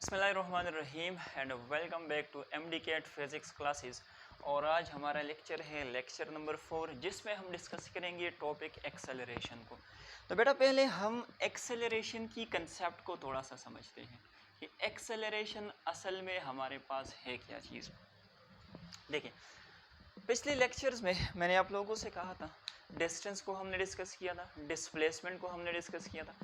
बिस्मिल्लाहिर्रहमानिर्रहीम and welcome back to MD CAT physics classes. और आज हमारा लेक्चर है लेक्चर नंबर 4, जिसमें हम डिस्कस करेंगे टॉपिक एक्सेलरेशन को। तो बेटा पहले हम एक्सेलरेशन की कंसेप्ट को थोड़ा सा समझते हैं कि एक्सेलरेशन असल में हमारे पास है क्या चीज़। देखिए, पिछले लेक्चर्स में मैंने आप लोगों से कहा था डिस्टेंस को हमने डिस्कस किया था, डिस्प्लेसमेंट को हमने डिस्कस किया था।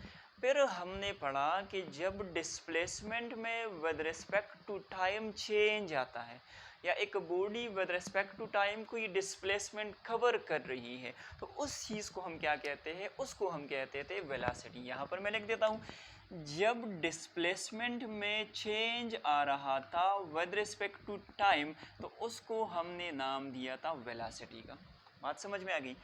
फिर हमने पढ़ा कि जब डिस्प्लेसमेंट में with respect to time change आता है या एक body with respect to time कोई डिस्प्लेसमेंट कवर कर रही है तो उस चीज़ को हम क्या कहते हैं, उसको हम कहते थे वेलोसिटी। यहाँ पर मैं लिख देता हूँ, जब डिस्प्लेसमेंट में चेंज आ रहा था विद रिस्पेक्ट टू टाइम तो उसको हमने नाम दिया था वेलोसिटी का। बात समझ में आ गई।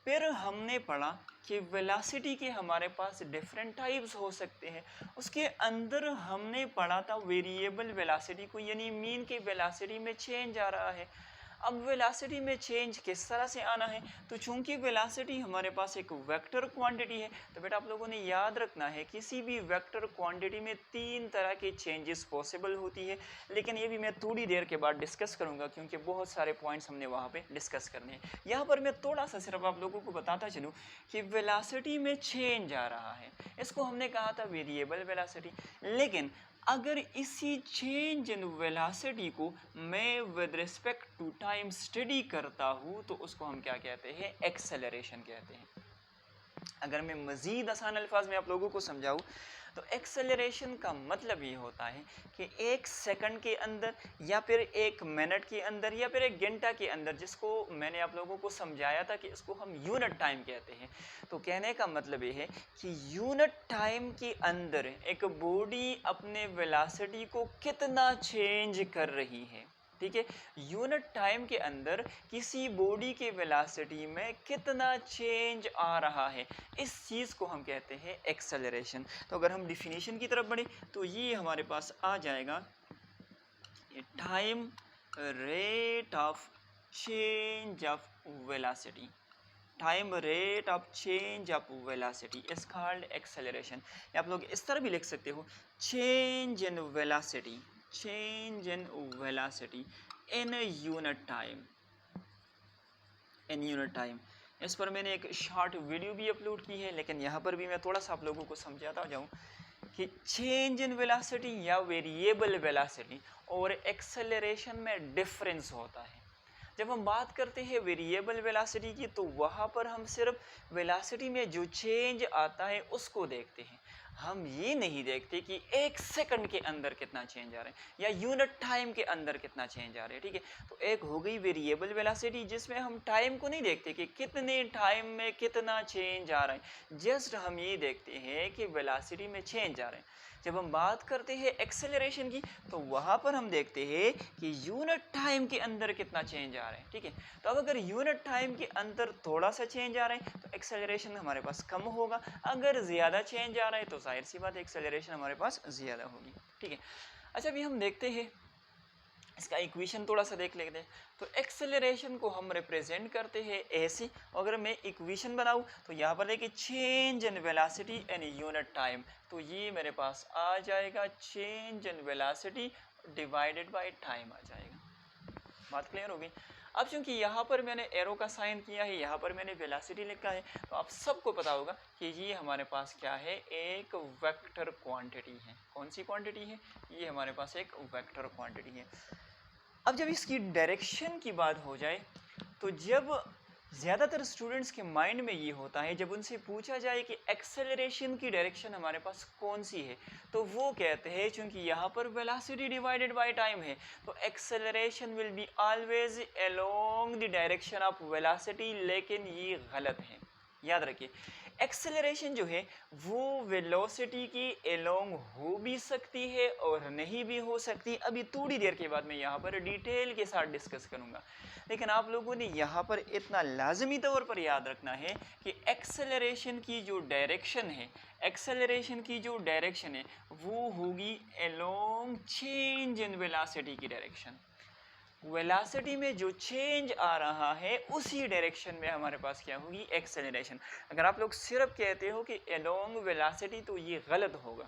फिर हमने पढ़ा कि वेलोसिटी के हमारे पास डिफरेंट टाइप्स हो सकते हैं। उसके अंदर हमने पढ़ा था वेरिएबल वेलोसिटी को, यानी मीन की वेलोसिटी में चेंज आ रहा है। अब वेलोसिटी में चेंज किस तरह से आना है, तो चूंकि वेलोसिटी हमारे पास एक वेक्टर क्वांटिटी है तो बेटा आप लोगों ने याद रखना है किसी भी वेक्टर क्वांटिटी में तीन तरह के चेंजेस पॉसिबल होती है। लेकिन ये भी मैं थोड़ी देर के बाद डिस्कस करूंगा क्योंकि बहुत सारे पॉइंट्स हमने वहाँ पे डिस्कस करने हैं। यहाँ पर मैं थोड़ा सा सिर्फ आप लोगों को बताता चलूँ कि वेलोसिटी में चेंज आ रहा है, इसको हमने कहा था वेरिएबल वेलोसिटी। लेकिन अगर इसी चेंज इन वेलोसिटी को मैं with respect to time study करता हूँ तो उसको हम क्या कहते हैं, एक्सेलरेशन कहते हैं। अगर मैं मज़ीद आसान अल्फाज में आप लोगों को समझाऊँ तो एक्सेलरेशन का मतलब ये होता है कि एक सेकंड के अंदर या फिर एक मिनट के अंदर या फिर एक घंटा के अंदर, जिसको मैंने आप लोगों को समझाया था कि इसको हम यूनिट टाइम कहते हैं। तो कहने का मतलब ये है कि यूनिट टाइम के अंदर एक बॉडी अपने वेलोसिटी को कितना चेंज कर रही है। ठीक है, यूनिट टाइम के अंदर किसी बॉडी के वेलोसिटी में कितना चेंज आ रहा है, इस चीज़ को हम कहते हैं एक्सेलरेशन। तो अगर हम डिफिनीशन की तरफ बढ़े तो ये हमारे पास आ जाएगा, time rate of change of velocity, time rate of change of velocity is called acceleration. आप लोग इस तरह भी लिख सकते हो, change in velocity, change in velocity in unit time, in unit time. इस पर मैंने एक शॉर्ट वीडियो भी अपलोड की है, लेकिन यहाँ पर भी मैं थोड़ा सा आप लोगों को समझाता जाऊँ कि चेंज इन वेलोसिटी या वेरिएबल वेलोसिटी और एक्सेलरेशन में डिफरेंस होता है। जब हम बात करते हैं वेरिएबल वेलोसिटी की तो वहाँ पर हम सिर्फ वेलोसिटी में जो चेंज आता है उसको देखते हैं, हम ये नहीं देखते कि एक सेकंड के अंदर कितना चेंज आ रहा है या यूनिट टाइम के अंदर कितना चेंज आ रहा है। ठीक है, तो एक हो गई वेरिएबल वेलोसिटी जिसमें हम टाइम को नहीं देखते कि कितने टाइम में कितना चेंज आ रहा है, जस्ट हम ये देखते हैं कि वेलोसिटी में चेंज आ रहा है। जब हम बात करते हैं एक्सेलरेशन की तो वहाँ पर हम देखते हैं कि यूनिट टाइम के अंदर कितना चेंज आ रहा है। ठीक है, तो अब अगर यूनिट टाइम के अंदर थोड़ा सा चेंज आ रहा है तो एक्सेलरेशन हमारे पास कम होगा, अगर ज़्यादा चेंज आ रहा है तो जाहिर सी बात है एक्सेलरेशन हमारे पास ज़्यादा होगी। ठीक है, अच्छा अभी हम देखते हैं इसका इक्वेशन थोड़ा सा देख लेते हैं। तो एक्सेलरेशन को हम रिप्रेजेंट करते हैं ऐसे, अगर मैं इक्वेशन बनाऊँ तो यहाँ पर देखिए change in velocity in unit time, तो ये मेरे पास आ जाएगा change in velocity divided by time आ जाएगा। बात क्लियर होगी। अब चूंकि यहाँ पर मैंने एरो का साइन किया है, यहाँ पर मैंने वेलोसिटी लिखा है, तो आप सबको पता होगा कि ये हमारे पास क्या है, एक वेक्टर क्वांटिटी है। कौन सी क्वांटिटी है, ये हमारे पास एक वेक्टर क्वांटिटी है। अब जब इसकी डायरेक्शन की बात हो जाए तो जब ज़्यादातर स्टूडेंट्स के माइंड में ये होता है, जब उनसे पूछा जाए कि एक्सेलरेशन की डायरेक्शन हमारे पास कौन सी है तो वो कहते हैं चूंकि यहाँ पर वेलोसिटी डिवाइडेड बाय टाइम है तो acceleration will be always along the direction of velocity, लेकिन ये गलत है। याद रखिए, एक्सेलरेशन जो है वो वेलोसिटी की एलोंग हो भी सकती है और नहीं भी हो सकती। अभी थोड़ी देर के बाद मैं यहाँ पर डिटेल के साथ डिस्कस करूँगा, लेकिन आप लोगों ने यहाँ पर इतना लाजमी तौर पर याद रखना है कि एक्सेलरेशन की जो डायरेक्शन है, एक्सेलरेशन की जो डायरेक्शन है वो होगी एलोंग चेंज इन वेलोसिटी की डायरेक्शन। वेलोसिटी में जो चेंज आ रहा है उसी डायरेक्शन में हमारे पास क्या होगी, एक्सेलरेशन। अगर आप लोग सिर्फ कहते हो कि अलोंग वेलोसिटी तो ये गलत होगा।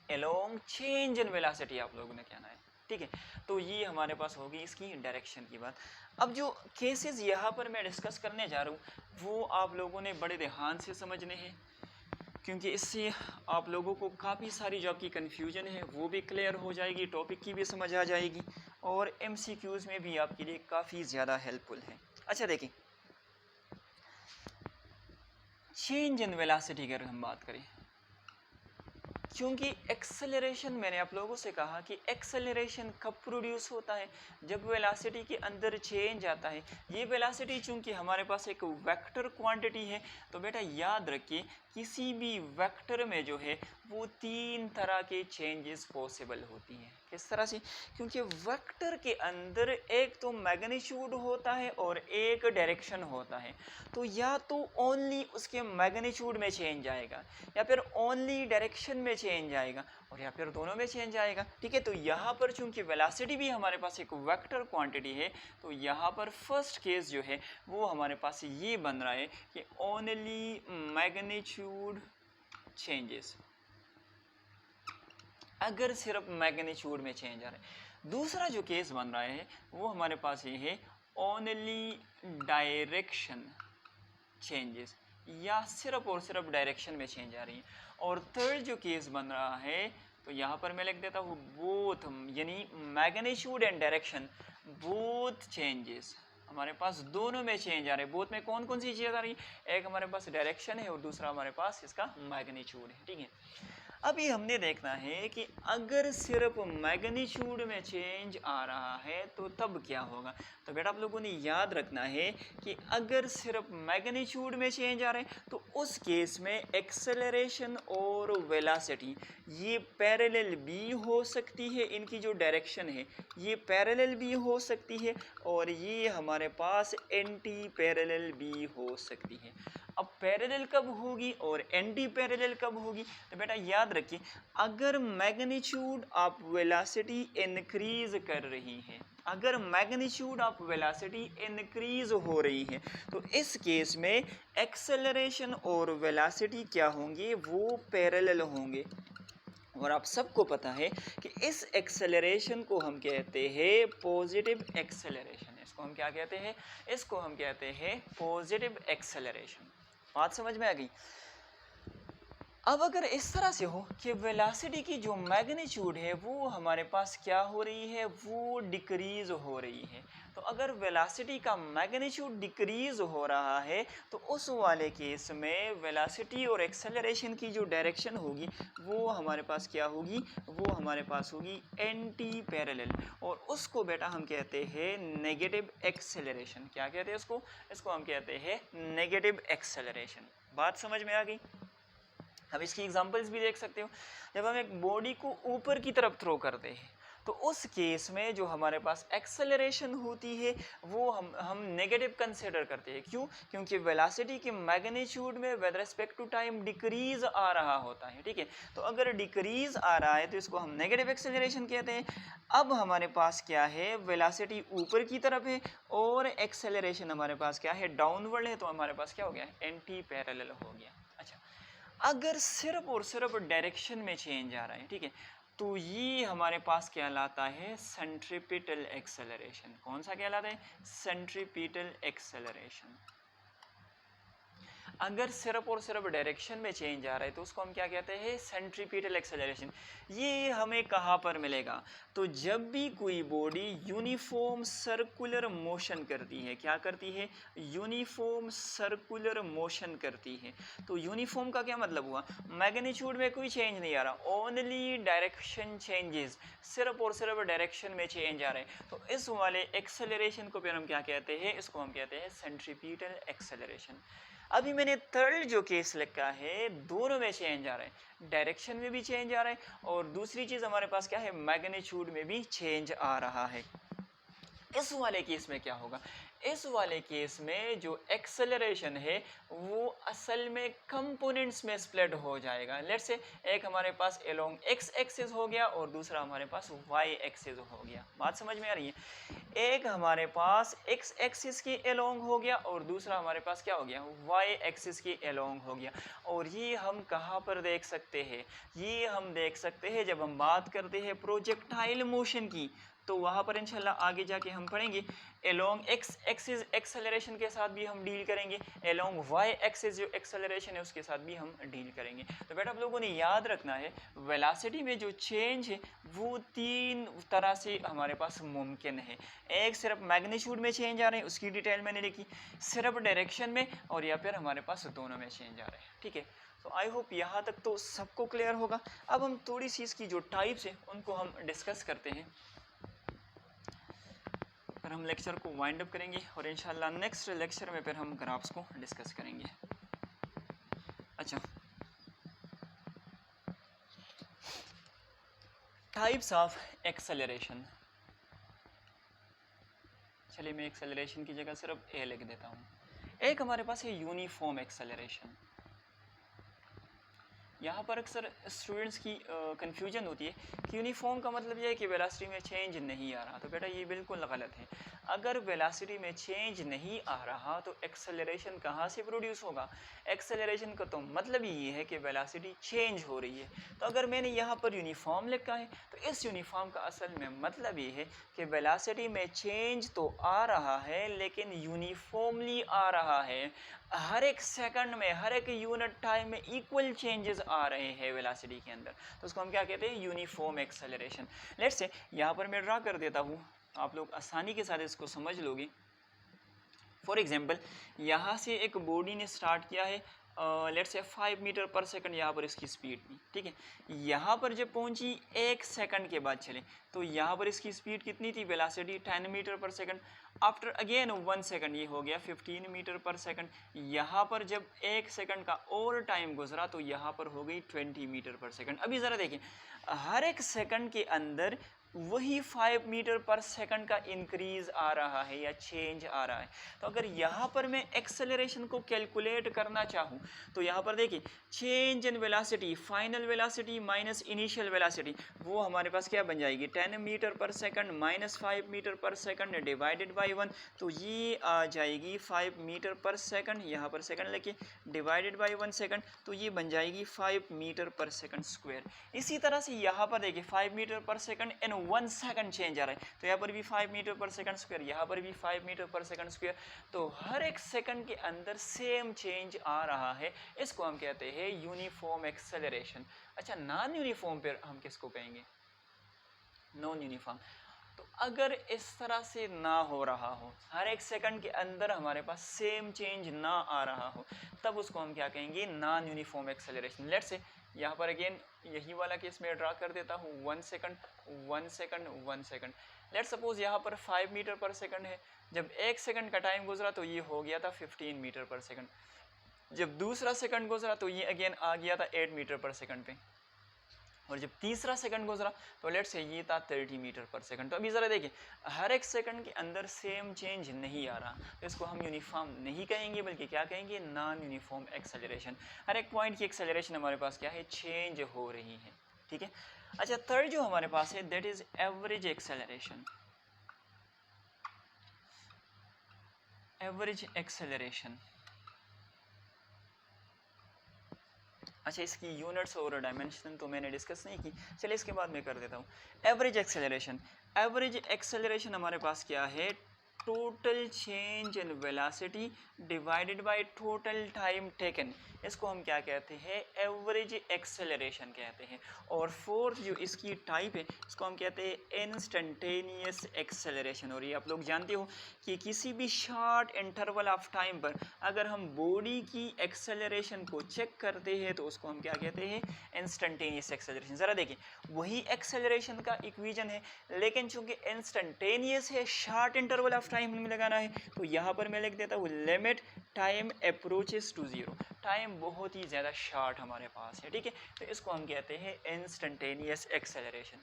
अलोंग चेंज इन वेलोसिटी आप लोगों ने कहना है, ठीक है। तो ये हमारे पास होगी इसकी डायरेक्शन की बात। अब जो केसेस यहाँ पर मैं डिस्कस करने जा रहा हूँ वो आप लोगों ने बड़े ध्यान से समझने हैं, क्योंकि इससे आप लोगों को काफ़ी सारी जो आपकी कन्फ्यूजन है वो भी क्लियर हो जाएगी, टॉपिक की भी समझ आ जाएगी और एमसीक्यूज़ में भी आपके लिए काफ़ी ज़्यादा हेल्पफुल है। अच्छा देखिए, चेंज इन वेलोसिटी की अगर हम बात करें, क्योंकि एक्सेलरेशन मैंने आप लोगों से कहा कि एक्सेलरेशन कब प्रोड्यूस होता है, जब वेलोसिटी के अंदर चेंज आता है। ये वेलोसिटी चूंकि हमारे पास एक वेक्टर क्वांटिटी है, तो बेटा याद रखिए किसी भी वेक्टर में जो है वो तीन तरह के चेंजेस पॉसिबल होती हैं। किस तरह से? क्योंकि वेक्टर के अंदर एक तो मैग्नीट्यूड होता है और एक डायरेक्शन होता है, तो या तो ओनली उसके मैग्नीट्यूड में चेंज आएगा या फिर ओनली डायरेक्शन में चेंज आएगा और या फिर दोनों में चेंज आएगा, ठीक है। तो यहाँ पर चूंकि वेलोसिटी भी हमारे पास एक वेक्टर क्वांटिटी है, तो यहाँ पर फर्स्ट केस जो है वो हमारे पास ये बन रहा है कि ओनली मैग्नीट्यूड चेंजेस, अगर सिर्फ मैग्नीट्यूड में चेंज आ रहा है। दूसरा जो केस बन रहा है वो हमारे पास ये है ओनली डायरेक्शन चेंजेस, या सिर्फ और सिर्फ डायरेक्शन में चेंज आ रही है। और थर्ड जो केस बन रहा है, तो यहाँ पर मैं लिख देता हूँ बोथ, यानी magnitude and direction both changes, हमारे पास दोनों में चेंज आ रहे हैं। बोथ में कौन कौन सी चीज़ आ रही है? एक हमारे पास डायरेक्शन है और दूसरा हमारे पास इसका मैग्नीट्यूड है, ठीक है। अभी हमने देखना है कि अगर सिर्फ मैग्नीट्यूड में चेंज आ रहा है तो तब क्या होगा। तो बेटा आप लोगों ने याद रखना है कि अगर सिर्फ मैग्नीट्यूड में चेंज आ रहे हैं तो उस केस में एक्सेलरेशन और वेलोसिटी ये पैरेलल भी हो सकती है, इनकी जो डायरेक्शन है ये पैरेलल भी हो सकती है और ये हमारे पास एंटी पैरेलल भी हो सकती है। अब पैरेलल कब होगी और एंटी पैरेलल कब होगी? तो बेटा याद रखिए, अगर मैग्नीट्यूड ऑफ वेलोसिटी इंक्रीज कर रही है, अगर मैग्नीट्यूड ऑफ वेलोसिटी इंक्रीज हो रही है, तो इस केस में एक्सेलरेशन और वेलोसिटी क्या होंगे? वो पैरेलल होंगे। और आप सबको पता है कि इस एक्सेलरेशन को हम कहते हैं पॉजिटिव एक्सेलरेशन। इसको हम क्या कहते हैं? इसको हम कहते हैं पॉजिटिव एक्सेलरेशन। बात समझ में आ गई? अब अगर इस तरह से हो कि वेलोसिटी की जो मैग्नीट्यूड है वो हमारे पास क्या हो रही है? वो डिक्रीज हो रही है। तो अगर वेलोसिटी का मैग्नीट्यूड डिक्रीज हो रहा है तो उस वाले केस में वेलोसिटी और एक्सेलरेशन की जो डायरेक्शन होगी वो हमारे पास क्या होगी? वो हमारे पास होगी एंटी पैरेलल, और उसको बेटा हम कहते हैं नेगेटिव एक्सेलरेशन। क्या कहते हैं उसको? इसको हम कहते हैं नेगेटिव एक्सेलरेशन। बात समझ में आ गई? अब इसकी एग्जांपल्स भी देख सकते हो। जब हम एक बॉडी को ऊपर की तरफ थ्रो करते हैं तो उस केस में जो हमारे पास एक्सेलरेशन होती है वो हम नेगेटिव कंसिडर करते हैं। क्यों? क्योंकि वेलोसिटी के मैग्नीट्यूड में with respect to time decrease आ रहा होता है, ठीक है। तो अगर डिक्रीज आ रहा है तो इसको हम नेगेटिव एक्सेलरेशन कहते हैं। अब हमारे पास क्या है? वेलोसिटी ऊपर की तरफ है और एक्सेलरेशन हमारे पास क्या है? डाउनवर्ड है, तो हमारे पास क्या हो गया? एंटी पैरेलल हो गया। अच्छा, अगर सिर्फ और सिर्फ डायरेक्शन में चेंज आ रहा है, ठीक है, तो ये हमारे पास कहलाता है सेंट्रीपिटल एक्सेलरेशन। कौन सा कहलाता है? Centripetal acceleration. अगर सिर्फ और सिर्फ डायरेक्शन में चेंज आ रहा है तो उसको हम क्या कहते हैं? Centripetal acceleration. ये हमें कहाँ पर मिलेगा? तो जब भी कोई बॉडी यूनिफॉर्म सर्कुलर मोशन करती है, क्या करती है? यूनिफॉर्म सर्कुलर मोशन करती है। तो यूनिफॉर्म का क्या मतलब हुआ? मैग्नीट्यूड में कोई चेंज नहीं आ रहा, ओनली डायरेक्शन चेंजेस, सिर्फ और सिर्फ डायरेक्शन में चेंज आ रहे हैं। तो इस वाले एक्सेलरेशन को फिर हम क्या कहते हैं? इसको हम कहते हैं सेंट्रीपिटल एक्सेलरेशन। अभी मैंने थर्ड जो केस लिखा है, दोनों में चेंज आ रहा है, डायरेक्शन में भी चेंज आ रहा है और दूसरी चीज़ हमारे पास क्या है? मैग्नीट्यूड में भी चेंज आ रहा है। इस वाले केस में क्या होगा, इस वाले केस में जो एक्सेलरेशन है वो असल में कंपोनेंट्स में स्प्लिट हो जाएगा। लेट्स से एक हमारे पास अलोंग एक्स एक्सिस हो गया और दूसरा हमारे पास वाई एक्सिस हो गया। बात समझ में आ रही है? एक हमारे पास एक्स एक्सिस की अलोंग हो गया और दूसरा हमारे पास क्या हो गया, वाई एक्सिस की अलोंग हो गया। और ये हम कहाँ पर देख सकते हैं, ये हम देख सकते हैं जब हम बात करते हैं प्रोजेक्टाइल मोशन की, तो वहाँ पर इंशाल्लाह आगे जाके हम पढ़ेंगे। एलोंग एक्स एक्सिस एक्सेलरेशन के साथ भी हम डील करेंगे, एलोंग वाई एक्सिस जो एक्सेलरेशन है उसके साथ भी हम डील करेंगे। तो बेटा आप लोगों ने याद रखना है वेलोसिटी में जो चेंज है वो तीन तरह से हमारे पास मुमकिन है। एक सिर्फ मैग्नीट्यूड में चेंज आ रहे हैं, उसकी डिटेल मैंने लिखी, सिर्फ डायरेक्शन में, और या फिर हमारे पास दोनों में चेंज आ रहे हैं। ठीक है, तो आई होप यहाँ तक तो सबको क्लियर होगा। अब हम थोड़ी सी इसकी जो टाइप्स है उनको हम डिस्कस करते हैं, फिर हम लेक्चर को वाइंड अप करेंगे और इंशाल्लाह नेक्स्ट लेक्चर में फिर हम ग्राफ्स को डिस्कस करेंगे। अच्छा, टाइप्स ऑफ एक्सेलरेशन। चलिए मैं एक्सेलरेशन की जगह सिर्फ ए लिख देता हूँ। एक हमारे पास है यूनिफॉर्म एक्सेलरेशन। यहाँ पर अक्सर स्टूडेंट्स की कन्फ्यूजन होती है कि यूनिफॉर्म का मतलब यह है कि वेलोसिटी में चेंज नहीं आ रहा। तो बेटा ये बिल्कुल गलत है। अगर वेलोसिटी में चेंज नहीं आ रहा तो एक्सेलरेशन कहाँ से प्रोड्यूस होगा? एक्सेलरेशन का तो मतलब ये है कि वेलोसिटी चेंज हो रही है। तो अगर मैंने यहाँ पर यूनिफॉर्म लिखा है तो इस यूनिफॉर्म का असल में मतलब ये है कि वेलोसिटी में चेंज तो आ रहा है लेकिन यूनिफॉर्मली आ रहा है। हर एक सेकंड में, हर एक यूनिट टाइम में इक्वल चेंजेस आ रहे हैं वेलोसिटी के अंदर, तो उसको हम क्या कहते हैं? Uniform acceleration. लेट्स से यहाँ पर मैं ड्रा कर देता हूँ, आप लोग आसानी के साथ इसको समझ लोगे। फॉर एग्जांपल यहाँ से एक बॉडी ने स्टार्ट किया है, let's say 5 metre per second यहाँ पर इसकी स्पीड थी। ठीक है, यहाँ पर जब पहुँची 1 सेकंड के बाद चले तो यहाँ पर इसकी स्पीड कितनी थी? Velocity 10 metre per second. After again 1 second ये हो गया 15 मीटर पर सेकंड। यहाँ पर जब 1 सेकंड का और टाइम गुजरा तो यहाँ पर हो गई 20 मीटर पर सेकंड। अभी ज़रा देखें, हर एक सेकंड के अंदर वही 5 मीटर पर सेकंड का इंक्रीज आ रहा है या चेंज आ रहा है। तो अगर यहाँ पर मैं एक्सेलरेशन को कैलकुलेट करना चाहूँ तो यहाँ पर देखिए change in velocity, final velocity minus initial velocity, वो हमारे पास क्या बन जाएगी? 10 metre per second minus 5 metre per second divided by 1, तो ये आ जाएगी 5 मीटर पर सेकंड, यहाँ पर सेकंड लेके डिवाइडेड बाई 1 सेकंड, तो ये बन जाएगी 5 मीटर पर सेकंड स्क्वायर। इसी तरह से यहाँ पर देखिए 5 metre per second in 1 second change आ रहा है, तो यहाँ पर भी 5 मीटर पर सेकंड स्क्वायर, यहाँ पर भी 5 मीटर पर सेकंड स्क्वायर। तो हर एक सेकंड के अंदर सेम चेंज आ रहा है, इसको हम कहते हैं यूनिफॉर्म एक्सेलरेशन। अच्छा, नॉन यूनिफॉर्म पर हम किसको कहेंगे? Non uniform. तो अगर इस तरह से ना हो रहा हो, हर एक सेकंड के अंदर हमारे पास सेम चेंज ना आ रहा हो, तब उसको हम क्या कहेंगे? Non uniform acceleration. Let's say यहाँ पर अगेन यही वाला केस मैं ड्रा कर देता हूँ, 1 second 1 second 1 second. Let's suppose यहाँ पर 5 मीटर पर सेकंड है, जब 1 सेकंड का टाइम गुजरा तो ये हो गया था 15 मीटर पर सेकंड, जब दूसरा सेकंड गुजरा तो ये अगेन आ गया था 8 मीटर पर सेकंड पे, और जब तीसरा सेकंड गुजरा तो लेट्स से ये था 30 मीटर पर सेकंड। तो अभी ज़रा देखिए हर एक सेकंड के अंदर सेम चेंज नहीं आ रहा, तो इसको हम यूनिफॉर्म नहीं कहेंगे बल्कि क्या कहेंगे? Non uniform acceleration. हर एक पॉइंट की एक्सेलरेशन हमारे पास क्या है? चेंज हो रही है। ठीक है, अच्छा थर्ड जो हमारे पास है that is average acceleration. Average acceleration, अच्छा इसकी यूनिट्स और डायमेंशन तो मैंने डिस्कस नहीं की, चलिए इसके बाद मैं कर देता हूँ। एवरेज एक्सेलरेशन, एवरेज एक्सेलरेशन हमारे पास क्या है? Total change in velocity divided by total time taken, इसको हम क्या कहते हैं? एवरेज एक्सेलरेशन कहते हैं। और फोर्थ जो इसकी टाइप है इसको हम कहते हैं इंस्टेंटेनियस एक्सेलरेशन। और ये आप लोग जानते हो कि किसी भी शॉर्ट इंटरवल ऑफ टाइम पर अगर हम बॉडी की एक्सेलरेशन को चेक करते हैं तो उसको हम क्या कहते हैं? Instantaneous acceleration. ज़रा देखिए वही एक्सेलरेशन का इक्वेशन है, लेकिन चूंकि इंस्टेंटेनियस है, शॉर्ट इंटरवल ऑफ टाइम हमें लगाना है, तो यहाँ पर मैं लिख देता हूँ limit time approaches to zero. Time बहुत ही ज़्यादा शॉर्ट हमारे पास है, ठीक है, तो इसको हम कहते हैं इंस्टेंटेनियस एक्सेलरेशन।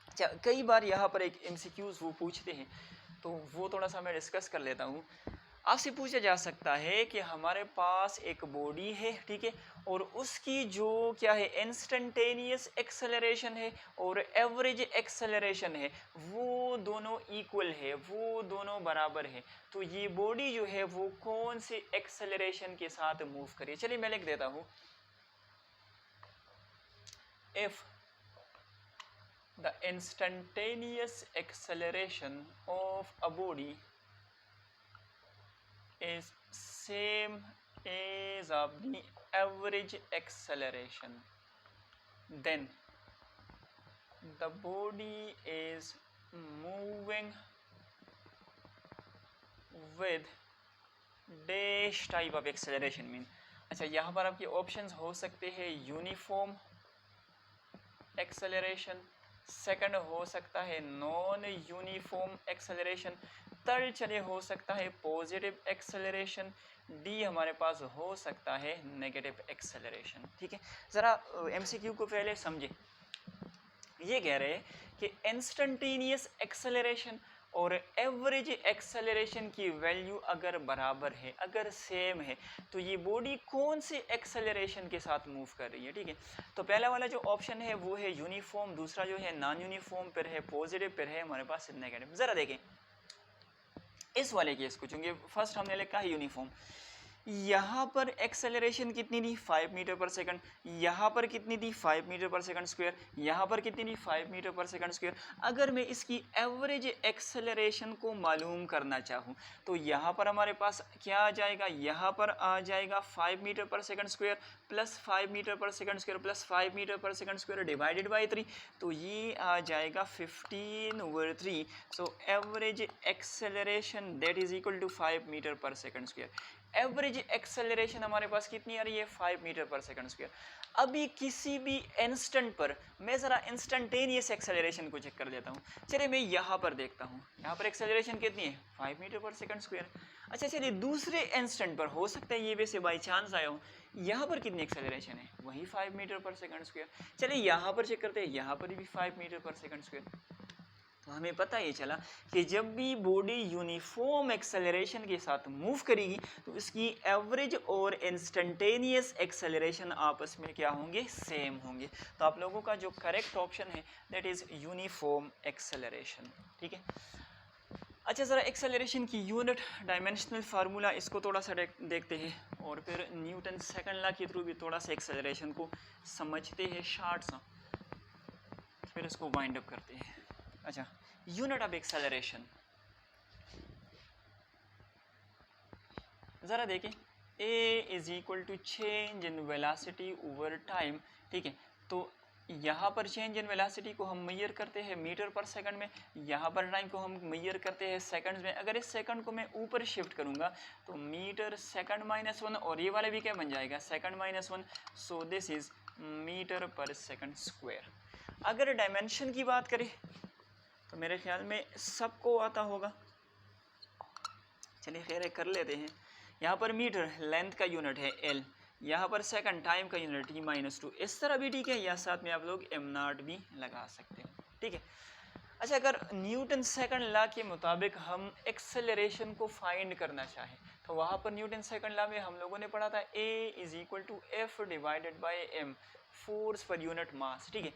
अच्छा कई बार यहाँ पर एक एमसीक्यूज वो पूछते हैं तो वो थोड़ा सा मैं डिस्कस कर लेता हूँ। आपसे पूछा जा सकता है कि हमारे पास एक बॉडी है, ठीक है, और उसकी जो क्या है इंस्टेंटेनियस एक्सेलरेशन है और एवरेज एक्सेलरेशन है, वो दोनों इक्वल है, वो दोनों बराबर है। तो ये बॉडी जो है वो कौन से एक्सेलरेशन के साथ मूव करे? चलिए मैं लिख देता हूँ, if the instantaneous acceleration of a body is same as of the average acceleration, then the body is moving with dash type of acceleration mean। अच्छा, यहाँ पर आपके ऑप्शंस हो सकते हैं यूनिफॉर्म एक्सेलरेशन, सेकंड हो सकता है नॉन यूनिफॉर्म एक्सेलरेशन, थर्ड चलिए हो सकता है पॉजिटिव एक्सेलरेशन, डी हमारे पास हो सकता है नेगेटिव एक्सेलरेशन। ठीक है, ज़रा एमसीक्यू को पहले समझे। ये कह रहे हैं कि इंस्टेंटेनियस एक्सेलरेशन और एवरेज एक्सेलरेशन की वैल्यू अगर बराबर है, अगर सेम है, तो ये बॉडी कौन से एक्सेलरेशन के साथ मूव कर रही है। ठीक है, तो पहला वाला जो ऑप्शन है वो है यूनिफॉर्म, दूसरा जो है नॉन यूनिफॉर्म, फिर है पॉजिटिव, फिर है हमारे पास नेगेटिव। ज़रा देखें इस वाले केस को, चूंकि फर्स्ट हमने लिखा है यूनिफॉर्म, यहाँ पर एक्सेलरेशन कितनी थी 5 मीटर पर सेकंड, यहाँ पर कितनी थी 5 मीटर पर सेकंड स्क्वायर, यहाँ पर कितनी थी 5 मीटर पर सेकंड स्क्वायर। अगर मैं इसकी एवरेज एक्सेलरेशन को मालूम करना चाहूँ तो यहाँ पर हमारे पास क्या आ जाएगा, यहाँ पर आ जाएगा 5 metre per second square plus 5 metre per second square plus 5 metre per second square divided by 3, तो ये आ जाएगा 15/3। So average acceleration that is equal to 5 metre per second square. Average acceleration हमारे पास कितनी आ रही है 5 मीटर पर सेकंड स्क्वायर। अभी किसी भी इंस्टेंट पर मैं ज़रा इंस्टेंटेनियस एक्सेलरेशन को चेक कर लेता हूँ। चलिए मैं यहाँ पर देखता हूँ, यहाँ पर एक्सेलरेशन कितनी है 5 मीटर पर सेकंड स्क्वायर। अच्छा चलिए दूसरे इंस्टेंट पर, हो सकता है ये वैसे बाई चांस आया हूँ, यहाँ पर कितनी एक्सेलरेशन है वही 5 मीटर पर सेकंड स्क्वायर। चलिए यहाँ पर चेक करते हैं, यहाँ पर भी 5 मीटर पर सेकंड स्क्वायर। तो हमें पता ये चला कि जब भी बॉडी यूनिफॉर्म एक्सेलरेशन के साथ मूव करेगी तो इसकी एवरेज और इंस्टेंटेनियस एक्सेलरेशन आपस में क्या होंगे, सेम होंगे। तो आप लोगों का जो करेक्ट ऑप्शन है दैट इज़ यूनिफॉर्म एक्सेलरेशन। ठीक है, अच्छा ज़रा एक्सेलरेशन की यूनिट डायमेंशनल फार्मूला इसको थोड़ा सा देखते हैं और फिर न्यूटन सेकंड लॉ के थ्रू भी थोड़ा सा एक्सेलरेशन को समझते हैं शार्ट सा, फिर इसको वाइंड अप करते हैं। अच्छा, यूनिट ऑफ एक्सेलरेशन ज़रा देखें, a is equal to change in velocity over time. ठीक है, तो यहाँ पर चेंज इन वेलासिटी को हम मेजर करते हैं मीटर पर सेकंड में, यहाँ पर टाइम को हम मेजर करते हैं सेकंड्स में। अगर इस सेकंड को मैं ऊपर शिफ्ट करूँगा तो मीटर सेकंड -1 और ये वाला भी क्या बन जाएगा second -1, so this is metre per second square. अगर डायमेंशन की बात करें तो मेरे ख्याल में सबको आता होगा, चलिए खैर कर लेते हैं। यहाँ पर मीटर लेंथ का यूनिट है L, यहाँ पर सेकंड टाइम का यूनिट T-2, इस तरह भी ठीक है, या साथ में आप लोग m0 भी लगा सकते हैं। ठीक है, अच्छा अगर न्यूटन सेकंड लॉ के मुताबिक हम एक्सेलरेशन को फाइंड करना चाहें तो वहाँ पर न्यूटन सेकंड लॉ में हम लोगों ने पढ़ा था A is equal to F divided by M, force per unit mass. ठीक है,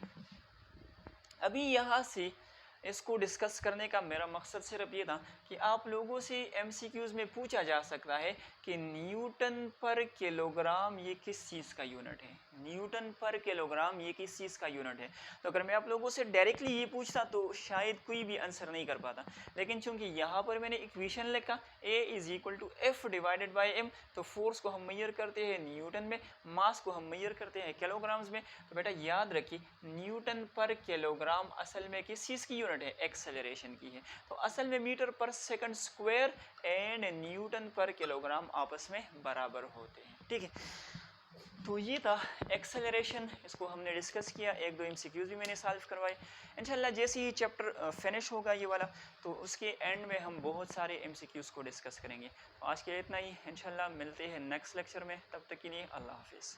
अभी यहाँ से इसको डिस्कस करने का मेरा मकसद सिर्फ ये था कि आप लोगों से एमसीक्यूज़ में पूछा जा सकता है कि न्यूटन पर किलोग्राम ये किस चीज़ का यूनिट है, न्यूटन पर किलोग्राम ये किस चीज़ का यूनिट है। तो अगर मैं आप लोगों से डायरेक्टली ये पूछता तो शायद कोई भी आंसर नहीं कर पाता, लेकिन चूंकि यहाँ पर मैंने इक्वेशन लिखा A is equal to F divided by M, तो फोर्स को हम मेजर करते हैं न्यूटन में, मास को हम मेजर करते हैं किलोग्राम्स में। तो बेटा याद रखिए न्यूटन पर किलोग्राम असल में किस चीज़ की यूनिट है, एक्सेलरेशन की है। तो असल में metre per second square and Newton पर किलोग्राम आपस में बराबर होते हैं। ठीक है, तो ये था एक्सेलरेशन, इसको हमने डिस्कस किया, एक दो एमसीक्यूज भी मैंने सॉल्व करवाए। इंशाल्लाह जैसे ही चैप्टर फिनिश होगा ये वाला तो उसके एंड में हम बहुत सारे एमसीक्यूज को डिस्कस करेंगे। तो आज के लिए इतना ही, इंशाल्लाह मिलते हैं नेक्स्ट लेक्चर में, तब तक के लिए अल्लाह हाफिज़।